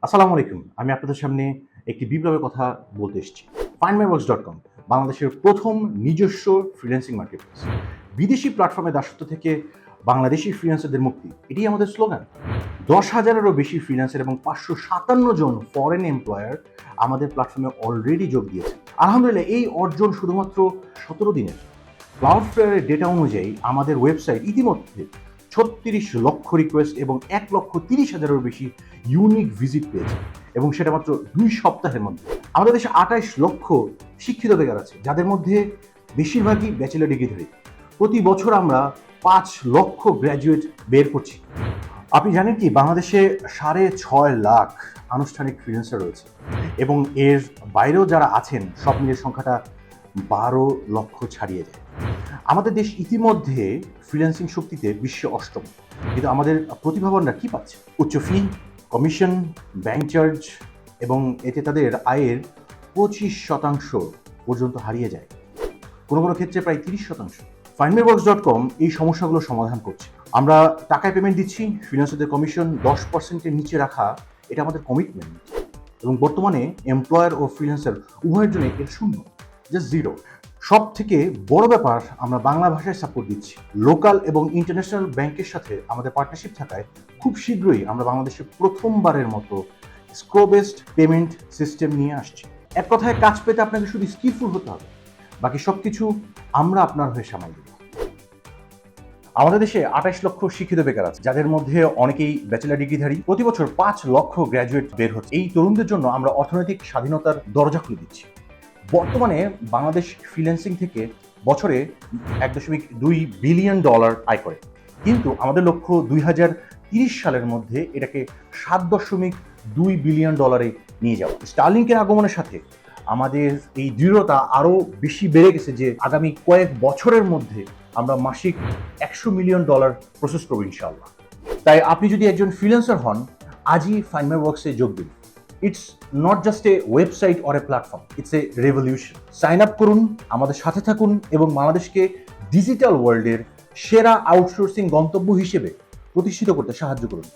আসসালামু আলাইকুম। আমি আপনাদের সামনে একটি বিপ্লবের কথা বলতে এসেছি। findmyworks.com বাংলাদেশের প্রথম নিজস্ব ফ্রিল্যান্সিং মার্কেটপ্লেস। বিদেশি প্ল্যাটফর্মে দাসত্ব থেকে বাংলাদেশি ফ্রিল্যান্সারদের মুক্তি, এটিই আমাদের স্লোগান। ১০,০০০-এরও বেশি ফ্রিল্যান্সার এবং ৫৫৭ জন ফরেন এমপ্লয়ার আমাদের প্ল্যাটফর্মে অলরেডি যোগ দিয়েছে। আলহামদুলিল্লাহ, এই অর্জন শুধুমাত্র ১৭ দিনের। ক্লাউডফ্লেয়ারের ডেটা অনুযায়ী আমাদের ওয়েবসাইট ইতিমধ্যে ৩৬ লক্ষ রিকোয়েস্ট এবং ১,৩০,০০০-এরও বেশি ইউনিক ভিজিট পেয়েছে, এবং সেটা মাত্র ২ সপ্তাহের মধ্যে। আমাদের দেশে ২৮ লক্ষ শিক্ষিত বেকার আছে, যাদের মধ্যে বেশিরভাগই ব্যাচেলর ডিগ্রিধারী। প্রতি বছর আমরা ৫ লক্ষ গ্র্যাজুয়েট বের করছি। আপনি জানেন কি, বাংলাদেশে ৬.৫ লাখ আনুষ্ঠানিক ফ্রিল্যান্সার রয়েছে, এবং এর বাইরেও যারা আছেন সব মিলিয়ে সংখ্যাটা ১২ লক্ষ ছাড়িয়ে যায়। আমাদের দেশ ইতিমধ্যে ফ্রিল্যান্সিং শক্তিতে বিশ্বে অষ্টম, কিন্তু আমাদের প্রতিভাবানরা কি পাচ্ছে? উচ্চ ফি, কমিশন, ব্যাংক চার্জ, এবং এতে তাদের আয়ের ২৫% পর্যন্ত হারিয়ে যায়, কোনো কোনো ক্ষেত্রে প্রায় ৩০%। findmyworks.com এই সমস্যাগুলো সমাধান করছে। আমরা টাকায় পেমেন্ট দিচ্ছি, ফ্রিল্যান্সারদের কমিশন ১০%-এর নিচে রাখা, এটা আমাদের কমিটমেন্ট। এবং বর্তমানে এমপ্লয়ার ও ফ্রিল্যান্সার উভয়ের জন্য এর শূন্য, জাস্ট জিরো। সব থেকে বড় ব্যাপার, আমরা বাংলা ভাষায় সাপোর্ট দিচ্ছি। লোকাল এবং ইন্টারন্যাশনাল ব্যাংকের সাথে আমাদের পার্টনারশিপ থাকায় খুব শীঘ্রই আমরা বাংলাদেশে প্রথমবারের মতো স্ক্রো বেসড পেমেন্ট সিস্টেম নিয়ে আসছি। এক কথায়, কাজ পেতে আপনাকে শুধু স্কিলফুল হতে হবে, বাকি সব কিছু আমরা আপনার হয়ে সামাল দেব। আমাদের দেশে ২৮ লক্ষ শিক্ষিত বেকার আছে, যাদের মধ্যে অনেকেই ব্যাচেলর ডিগ্রিধারী। প্রতি বছর ৫ লক্ষ গ্র্যাজুয়েট বের হচ্ছে। এই তরুণদের জন্য আমরা অর্থনৈতিক স্বাধীনতার দরজা খুলে দিচ্ছি। বর্তমানে বাংলাদেশ ফ্রিল্যান্সিং থেকে বছরে $১.২ বিলিয়ন আয় করে, কিন্তু আমাদের লক্ষ্য ২০৩০ সালের মধ্যে এটাকে $৭.২ বিলিয়ন নিয়ে যাওয়া। স্টারলিংকের আগমনের সাথে আমাদের এই দৃঢ়তা আরও বেশি বেড়ে গেছে যে আগামী কয়েক বছরের মধ্যে আমরা মাসিক $১০০ মিলিয়ন প্রসেস করবো ইনশাআল্লাহ। তাই আপনি যদি একজন ফ্রিল্যান্সার হন, আজই ফাইন্ড মাই ওয়ার্কসে যোগ দিন। It's not just a website or a platform, it's a revolution. Sign up করুন, আমাদের সাথে থাকুন, এবং বাংলাদেশকে ডিজিটাল ওয়ার্ল্ডের সেরা আউটসোর্সিং গন্তব্য হিসেবে প্রতিষ্ঠিত করতে সাহায্য করুন।